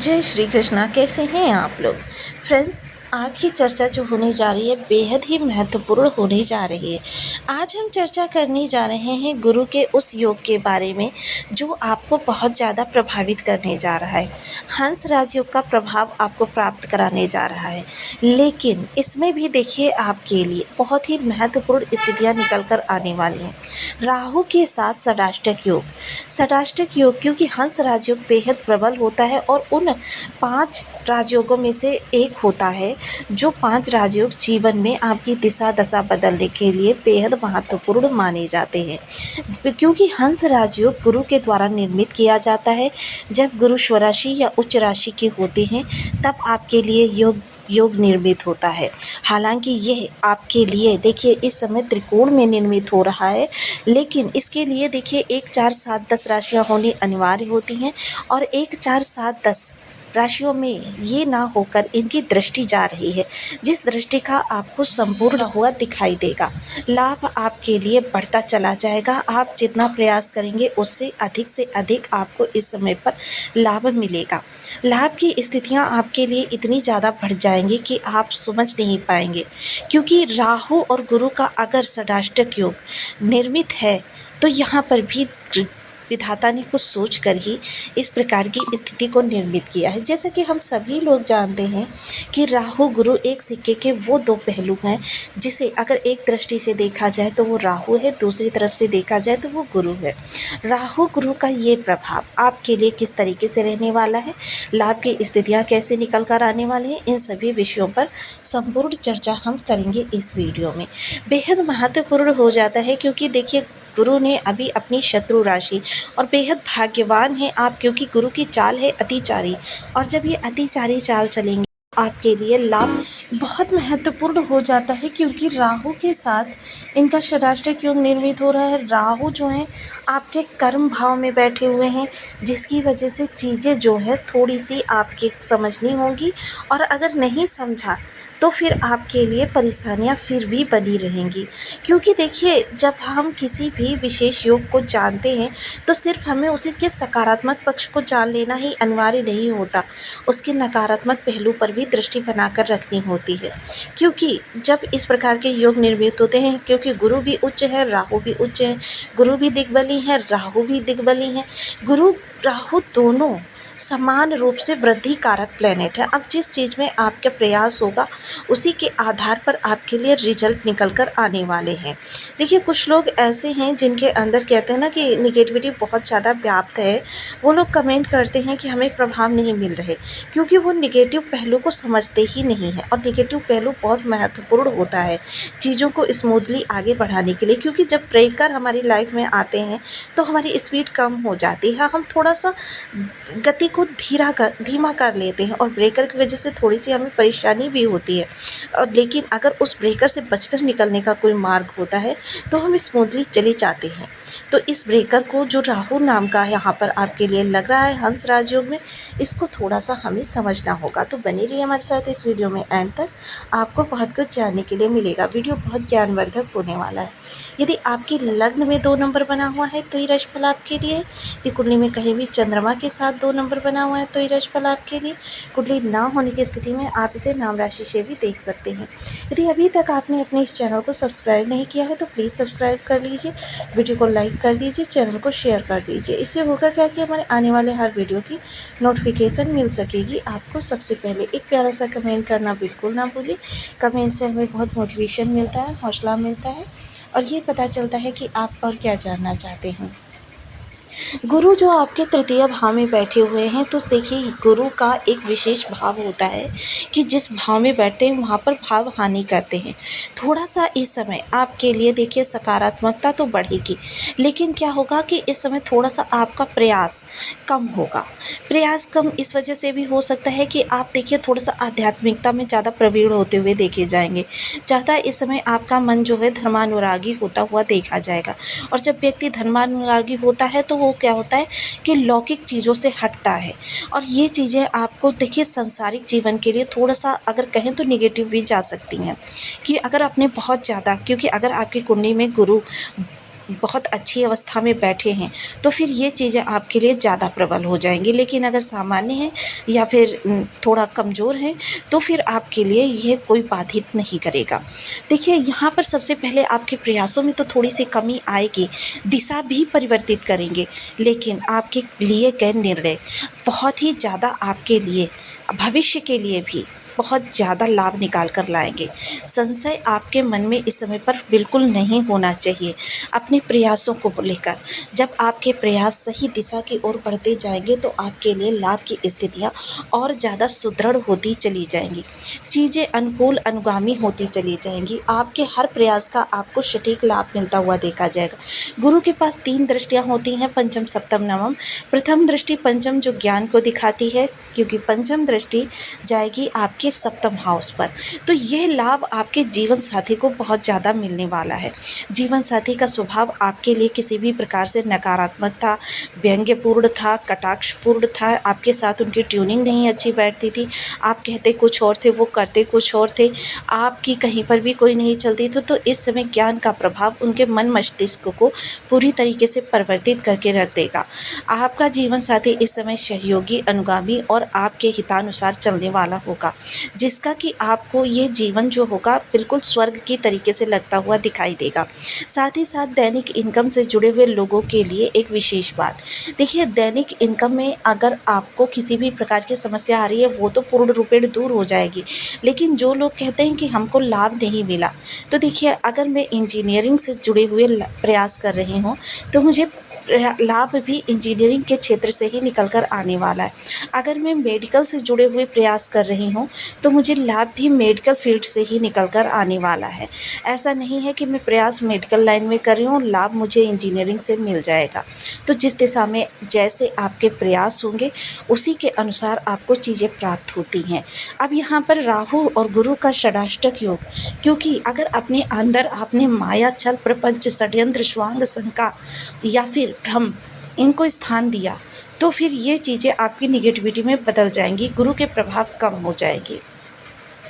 जय श्री कृष्णा। कैसे हैं आप लोग फ्रेंड्स। आज की चर्चा जो होने जा रही है बेहद ही महत्वपूर्ण होने जा रही है। आज हम चर्चा करने जा रहे हैं गुरु के उस योग के बारे में जो आपको बहुत ज़्यादा प्रभावित करने जा रहा है। हंस राजयोग का प्रभाव आपको प्राप्त कराने जा रहा है, लेकिन इसमें भी देखिए आपके लिए बहुत ही महत्वपूर्ण स्थितियाँ निकल कर आने वाली हैं। राहु के साथ षडाष्टक योग, षडाष्टक योग क्योंकि हंस राजयोग बेहद प्रबल होता है और उन 5 राजयोगों में से एक होता है जो 5 राजयोग जीवन में आपकी दिशा दशा बदलने के लिए बेहद महत्वपूर्ण माने जाते हैं। क्योंकि हंस राजयोग गुरु के द्वारा निर्मित किया जाता है। जब गुरु स्वराशि या उच्च राशि के होते हैं तब आपके लिए योग निर्मित होता है। हालांकि यह आपके लिए देखिए इस समय त्रिकोण में निर्मित हो रहा है, लेकिन इसके लिए देखिए 1 4 7 10 राशियाँ होनी अनिवार्य होती हैं और 1 4 7 10 राशियों में ये ना होकर इनकी दृष्टि जा रही है, जिस दृष्टि का आपको संपूर्ण हुआ दिखाई देगा। लाभ आपके लिए बढ़ता चला जाएगा। आप जितना प्रयास करेंगे उससे अधिक से अधिक आपको इस समय पर लाभ मिलेगा। लाभ की स्थितियां आपके लिए इतनी ज़्यादा बढ़ जाएंगी कि आप समझ नहीं पाएंगे। क्योंकि राहु और गुरु का अगर षडाष्टक योग निर्मित है तो यहाँ पर भी विधाता ने कुछ सोच कर ही इस प्रकार की स्थिति को निर्मित किया है। जैसे कि हम सभी लोग जानते हैं कि राहु गुरु एक सिक्के के वो 2 पहलू हैं, जिसे अगर एक दृष्टि से देखा जाए तो वो राहु है, दूसरी तरफ से देखा जाए तो वो गुरु है। राहु गुरु का ये प्रभाव आपके लिए किस तरीके से रहने वाला है, लाभ की स्थितियाँ कैसे निकल कर आने वाली हैं, इन सभी विषयों पर संपूर्ण चर्चा हम करेंगे इस वीडियो में। बेहद महत्वपूर्ण हो जाता है क्योंकि देखिए गुरु ने अभी अपनी शत्रु राशि और बेहद भाग्यवान हैं आप, क्योंकि गुरु की चाल है अतिचारी, और जब ये अतिचारी चाल चलेंगे आपके लिए लाभ बहुत महत्वपूर्ण हो जाता है। क्योंकि राहु के साथ इनका षडाष्टक योग निर्मित हो रहा है। राहु जो है आपके कर्म भाव में बैठे हुए हैं, जिसकी वजह से चीज़ें जो है थोड़ी सी आपके समझनी होंगी, और अगर नहीं समझा तो फिर आपके लिए परेशानियां फिर भी बनी रहेंगी। क्योंकि देखिए जब हम किसी भी विशेष योग को जानते हैं तो सिर्फ हमें उसी के सकारात्मक पक्ष को जान लेना ही अनिवार्य नहीं होता, उसके नकारात्मक पहलू पर भी दृष्टि बनाकर रखनी होती है। क्योंकि जब इस प्रकार के योग निर्मित होते हैं, क्योंकि गुरु भी उच्च है, राहु भी उच्च है, गुरु भी दिग्बली है, राहु भी दिग्बली है। गुरु राहु दोनों समान रूप से वृद्धि कारक प्लैनेट है। अब जिस चीज़ में आपका प्रयास होगा उसी के आधार पर आपके लिए रिजल्ट निकल कर आने वाले हैं। देखिए कुछ लोग ऐसे हैं जिनके अंदर कहते हैं ना कि निगेटिविटी बहुत ज़्यादा व्याप्त है। वो लोग कमेंट करते हैं कि हमें प्रभाव नहीं मिल रहे, क्योंकि वो निगेटिव पहलू को समझते ही नहीं है। और निगेटिव पहलू बहुत महत्वपूर्ण होता है चीज़ों को स्मूथली आगे बढ़ाने के लिए। क्योंकि जब ब्रेकर हमारी लाइफ में आते हैं तो हमारी स्पीड कम हो जाती है, हम थोड़ा सा गति को धीमा कर लेते हैं, और ब्रेकर की वजह से थोड़ी सी हमें परेशानी भी होती है। और लेकिन अगर उस ब्रेकर से बचकर निकलने का कोई मार्ग होता है तो हम स्मूथली चले जाते हैं। तो इस ब्रेकर को जो राहु नाम का यहाँ पर आपके लिए लग रहा है हंस राजयोग में, इसको थोड़ा सा हमें समझना होगा। तो बने रहिए हमारे साथ इस वीडियो में एंड तक, आपको बहुत कुछ जानने के लिए मिलेगा। वीडियो बहुत ज्ञानवर्धक होने वाला है। यदि आपकी लग्न में 2 नंबर बना हुआ है तो ये राशिफल आपके लिए है। यदि कुंडली में कहीं भी चंद्रमा के साथ 2 नंबर बना हुआ है तो ये राशिफल आपके लिए। कुंडली ना होने की स्थिति में आप इसे नाम राशि से भी देख सकते हैं। यदि अभी तक आपने अपने इस चैनल को सब्सक्राइब नहीं किया है तो प्लीज़ सब्सक्राइब कर लीजिए, वीडियो को लाइक कर दीजिए, चैनल को शेयर कर दीजिए। इससे होगा क्या कि हमारे आने वाले हर वीडियो की नोटिफिकेशन मिल सकेगी आपको सबसे पहले। एक प्यारा सा कमेंट करना बिल्कुल ना भूलें। कमेंट से हमें बहुत मोटिवेशन मिलता है, हौसला मिलता है, और ये पता चलता है कि आप और क्या जानना चाहते हैं। गुरु जो आपके तृतीय भाव में बैठे हुए हैं, तो देखिए गुरु का एक विशेष भाव होता है कि जिस भाव में बैठते हैं वहाँ पर भाव हानि करते हैं। थोड़ा सा इस समय आपके लिए देखिए सकारात्मकता तो बढ़ेगी, लेकिन क्या होगा कि इस समय थोड़ा सा आपका प्रयास कम होगा। प्रयास कम इस वजह से भी हो सकता है कि आप देखिए थोड़ा सा आध्यात्मिकता में ज़्यादा प्रवीण होते हुए देखे जाएंगे। ज़्यादा इस समय आपका मन जो है धर्मानुरागी होता हुआ देखा जाएगा। और जब व्यक्ति धर्मानुरागी होता है तो वो क्या होता है कि लौकिक चीज़ों से हटता है, और ये चीज़ें आपको देखिए सांसारिक जीवन के लिए थोड़ा सा अगर कहें तो निगेटिव भी जा सकती हैं। कि अगर आपने बहुत ज़्यादा, क्योंकि अगर आपकी कुंडली में गुरु बहुत अच्छी अवस्था में बैठे हैं तो फिर ये चीज़ें आपके लिए ज़्यादा प्रबल हो जाएंगी। लेकिन अगर सामान्य हैं या फिर थोड़ा कमज़ोर हैं तो फिर आपके लिए ये कोई बाधित नहीं करेगा। देखिए यहाँ पर सबसे पहले आपके प्रयासों में तो थोड़ी सी कमी आएगी, दिशा भी परिवर्तित करेंगे, लेकिन आपके लिए गए निर्णय बहुत ही ज़्यादा आपके लिए भविष्य के लिए भी बहुत ज़्यादा लाभ निकाल कर लाएंगे। संशय आपके मन में इस समय पर बिल्कुल नहीं होना चाहिए अपने प्रयासों को लेकर। जब आपके प्रयास सही दिशा की ओर बढ़ते जाएंगे तो आपके लिए लाभ की स्थितियाँ और ज़्यादा सुदृढ़ होती चली जाएंगी, चीज़ें अनुकूल अनुगामी होती चली जाएंगी। आपके हर प्रयास का आपको सटीक लाभ मिलता हुआ देखा जाएगा। गुरु के पास 3 दृष्टियाँ होती हैं, पंचम सप्तम नवम। प्रथम दृष्टि पंचम जो ज्ञान को दिखाती है, क्योंकि पंचम दृष्टि जाएगी आपके सप्तम हाउस पर। तो यह लाभ आपके जीवन साथी को बहुत ज़्यादा मिलने वाला है। जीवन साथी का स्वभाव आपके लिए किसी भी प्रकार से नकारात्मक था, व्यंग्यपूर्ण था, कटाक्षपूर्ण था, आपके साथ उनकी ट्यूनिंग नहीं अच्छी बैठती थी। आप कहते कुछ और थे, वो करते कुछ और थे, आपकी कहीं पर भी कोई नहीं चलती थी। तो इस समय ज्ञान का प्रभाव उनके मन मस्तिष्क को पूरी तरीके से परिवर्तित करके रख देगा। आपका जीवन साथी इस समय सहयोगी, अनुगामी और आपके हितानुसार चलने वाला होगा, जिसका कि आपको ये जीवन जो होगा बिल्कुल स्वर्ग की तरीके से लगता हुआ दिखाई देगा। साथ ही साथ दैनिक इनकम से जुड़े हुए लोगों के लिए एक विशेष बात, देखिए दैनिक इनकम में अगर आपको किसी भी प्रकार की समस्या आ रही है वो तो पूर्ण रूपेण दूर हो जाएगी। लेकिन जो लोग कहते हैं कि हमको लाभ नहीं मिला, तो देखिए अगर मैं इंजीनियरिंग से जुड़े हुए प्रयास कर रही हूँ तो मुझे लाभ भी इंजीनियरिंग के क्षेत्र से ही निकल कर आने वाला है। अगर मैं मेडिकल से जुड़े हुए प्रयास कर रही हूँ तो मुझे लाभ भी मेडिकल फील्ड से ही निकल कर आने वाला है। ऐसा नहीं है कि मैं प्रयास मेडिकल लाइन में कर रही हूँ, लाभ मुझे इंजीनियरिंग से मिल जाएगा। तो जिस दिशा में जैसे आपके प्रयास होंगे उसी के अनुसार आपको चीज़ें प्राप्त होती हैं। अब यहाँ पर राहु और गुरु का षडाष्टक योग, क्योंकि अगर अपने अंदर आपने माया, छल, प्रपंच, षड्यंत्र, स्वांग, शंका या फिर भ्रम इनको स्थान दिया तो फिर ये चीज़ें आपकी निगेटिविटी में बदल जाएंगी, गुरु के प्रभाव कम हो जाएगी।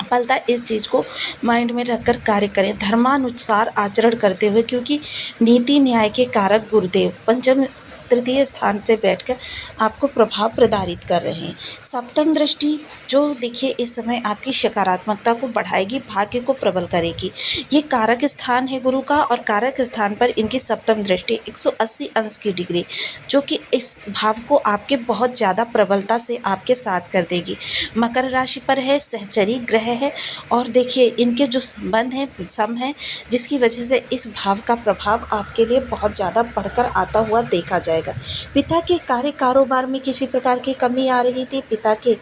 फलतः इस चीज़ को माइंड में रखकर कार्य करें, धर्मानुसार आचरण करते हुए, क्योंकि नीति न्याय के कारक गुरुदेव पंचम तृतीय स्थान से बैठकर आपको प्रभाव प्रदारित कर रहे हैं। सप्तम दृष्टि जो देखिए इस समय आपकी सकारात्मकता को बढ़ाएगी, भाग्य को प्रबल करेगी। ये कारक स्थान है गुरु का और कारक स्थान पर इनकी सप्तम दृष्टि 180 अंश की डिग्री, जो कि इस भाव को आपके बहुत ज़्यादा प्रबलता से आपके साथ कर देगी। मकर राशि पर है, सहचरी ग्रह है और देखिए इनके जो संबंध हैं सम हैं, जिसकी वजह से इस भाव का प्रभाव आपके लिए बहुत ज़्यादा बढ़कर आता हुआ देखा जाए। पिता के कार्य कारोबार में किसी प्रकार की कमी आ रही थी, पिता के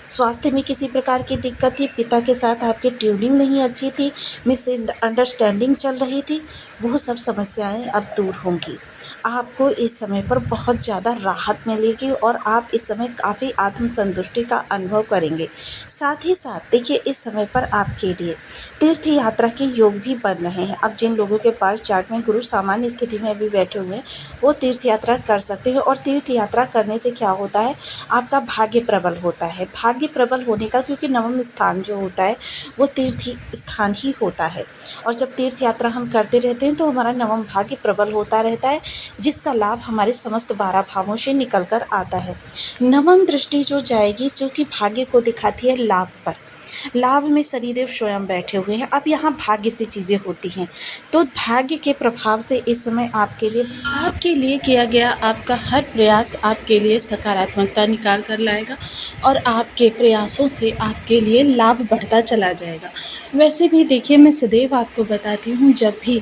स्वास्थ्य में किसी प्रकार की दिक्कत थी, पिता के साथ आपकी ट्यूनिंग नहीं अच्छी थी, मिस अंडरस्टैंडिंग चल रही थी, वो सब समस्याएं अब दूर होंगी। आपको इस समय पर बहुत ज़्यादा राहत मिलेगी और आप इस समय काफ़ी आत्मसंतुष्टि का अनुभव करेंगे। साथ ही साथ देखिए इस समय पर आपके लिए तीर्थ यात्रा के योग भी बन रहे हैं। अब जिन लोगों के पास चार्ट में गुरु सामान्य स्थिति में अभी बैठे हुए हैं वो तीर्थ यात्रा कर सकते हैं। और तीर्थ यात्रा करने से क्या होता है, आपका भाग्य प्रबल होता है। भाग्य प्रबल होने का, क्योंकि नवम स्थान जो होता है वो तीर्थ स्थान ही होता है और जब तीर्थ यात्रा हम करते रहते हैं तो हमारा नवम भाग्य प्रबल होता रहता है, जिसका लाभ हमारे समस्त 12 भावों से निकल कर आता है। नवम दृष्टि जो जाएगी, जो कि भाग्य को दिखाती है लाभ पर, लाभ में शनिदेव स्वयं बैठे हुए हैं। अब यहाँ भाग्य से चीज़ें होती हैं, तो भाग्य के प्रभाव से इस समय आपके लिए किया गया आपका हर प्रयास आपके लिए सकारात्मकता निकाल कर लाएगा और आपके प्रयासों से आपके लिए लाभ बढ़ता चला जाएगा। वैसे भी देखिए मैं सदैव आपको बताती हूँ, जब भी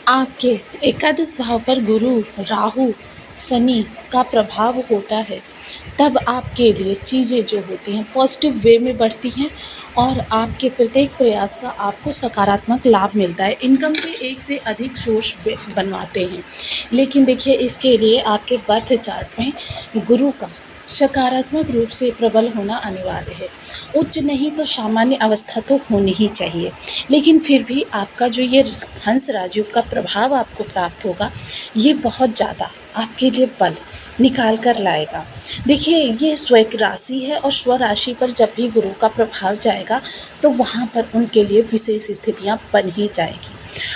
आपके एकादश भाव पर गुरु, राहु, शनि का प्रभाव होता है तब आपके लिए चीज़ें जो होती हैं पॉजिटिव वे में बढ़ती हैं और आपके प्रत्येक प्रयास का आपको सकारात्मक लाभ मिलता है। इनकम के एक से अधिक सोर्स बनवाते हैं, लेकिन देखिए इसके लिए आपके बर्थ चार्ट में गुरु का सकारात्मक रूप से प्रबल होना अनिवार्य है। उच्च नहीं तो सामान्य अवस्था तो होनी ही चाहिए, लेकिन फिर भी आपका जो ये हंस राजयोग का प्रभाव आपको प्राप्त होगा ये बहुत ज़्यादा आपके लिए बल निकाल कर लाएगा। देखिए ये स्वर्ग राशि है और स्व राशि पर जब भी गुरु का प्रभाव जाएगा तो वहाँ पर उनके लिए विशेष स्थितियाँ बन ही जाएगी।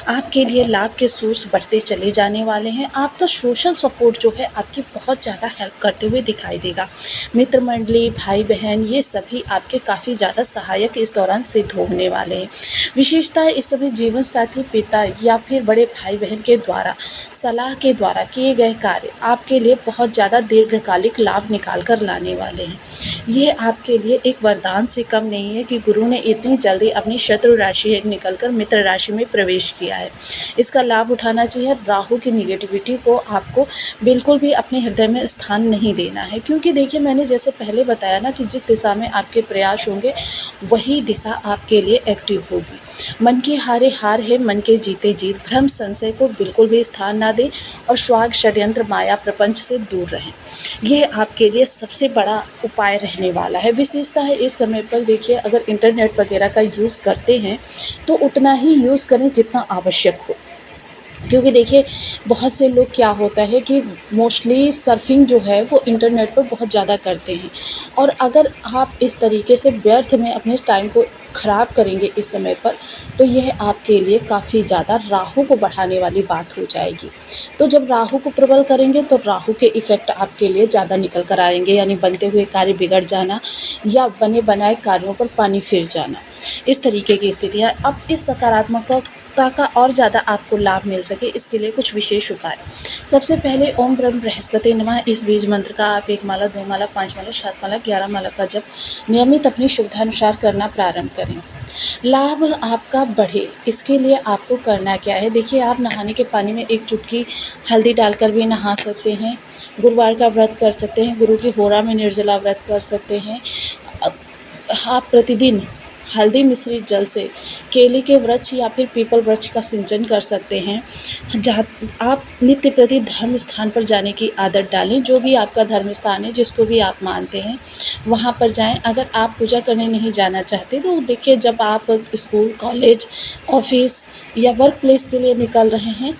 आपके लिए लाभ के सोर्स बढ़ते चले जाने वाले हैं। आपका सोशल सपोर्ट जो है आपकी बहुत ज़्यादा हेल्प करते हुए दिखाई देगा। मित्र मंडली, भाई बहन, ये सभी आपके काफ़ी ज़्यादा सहायक इस दौरान सिद्ध होने वाले हैं। विशेषतः इस समय जीवन साथी, पिता या फिर बड़े भाई बहन के द्वारा सलाह के द्वारा किए गए कार्य आपके लिए बहुत ज़्यादा दीर्घकालिक लाभ निकाल कर लाने वाले हैं। ये आपके लिए एक वरदान से कम नहीं है कि गुरु ने इतनी जल्दी अपनी शत्रु राशि से निकलकर मित्र राशि में प्रवेश किया है। इसका लाभ उठाना चाहिए। राहु की निगेटिविटी को आपको बिल्कुल भी अपने हृदय में स्थान नहीं देना है, क्योंकि देखिए मैंने जैसे पहले बताया ना कि जिस दिशा में आपके प्रयास होंगे वही दिशा आपके लिए एक्टिव होगी। मन के हारे हार है, मन के जीते जीत। भ्रम संशय को बिल्कुल भी स्थान ना दें और स्वार्थ, षड्यंत्र, माया, प्रपंच से दूर रहें। यह आपके लिए सबसे बड़ा उपाय रहने वाला है। विशेषता है इस समय पर देखिए, अगर इंटरनेट वगैरह का यूज़ करते हैं तो उतना ही यूज़ करें जितना आवश्यक हो, क्योंकि देखिए बहुत से लोग क्या होता है कि मोस्टली सर्फिंग जो है वो इंटरनेट पर बहुत ज़्यादा करते हैं, और अगर आप इस तरीके से व्यर्थ में अपने टाइम को ख़राब करेंगे इस समय पर, तो यह आपके लिए काफ़ी ज़्यादा राहु को बढ़ाने वाली बात हो जाएगी। तो जब राहु को प्रबल करेंगे तो राहु के इफ़ेक्ट आपके लिए ज़्यादा निकल कर आएंगे, यानी बनते हुए कार्य बिगड़ जाना या बने बनाए कार्यों पर पानी फिर जाना, इस तरीके की स्थितियाँ। अब इस सकारात्मकता का और ज़्यादा आपको लाभ मिल सके, इसके लिए कुछ विशेष उपाय। सबसे पहले ओम ब्रह्म बृहस्पति नमः इस बीज मंत्र का आप 1 माला, 2 माला, 5 माला, 7 माला, 11 माला का जप नियमित अपनी सुविधानुसार करना प्रारंभ करें। लाभ आपका बढ़े, इसके लिए आपको करना क्या है, देखिए आप नहाने के पानी में 1 चुटकी हल्दी डालकर भी नहा सकते हैं। गुरुवार का व्रत कर सकते हैं, गुरु की होरा में निर्जला व्रत कर सकते हैं। आप प्रतिदिन हल्दी मिश्रित जल से केले के वृक्ष या फिर पीपल वृक्ष का सिंचन कर सकते हैं। जहाँ आप नित्य प्रति धर्म स्थान पर जाने की आदत डालें, जो भी आपका धर्म स्थान है, जिसको भी आप मानते हैं वहाँ पर जाएं। अगर आप पूजा करने नहीं जाना चाहते तो देखिए, जब आप स्कूल, कॉलेज, ऑफिस या वर्क प्लेस के लिए निकल रहे हैं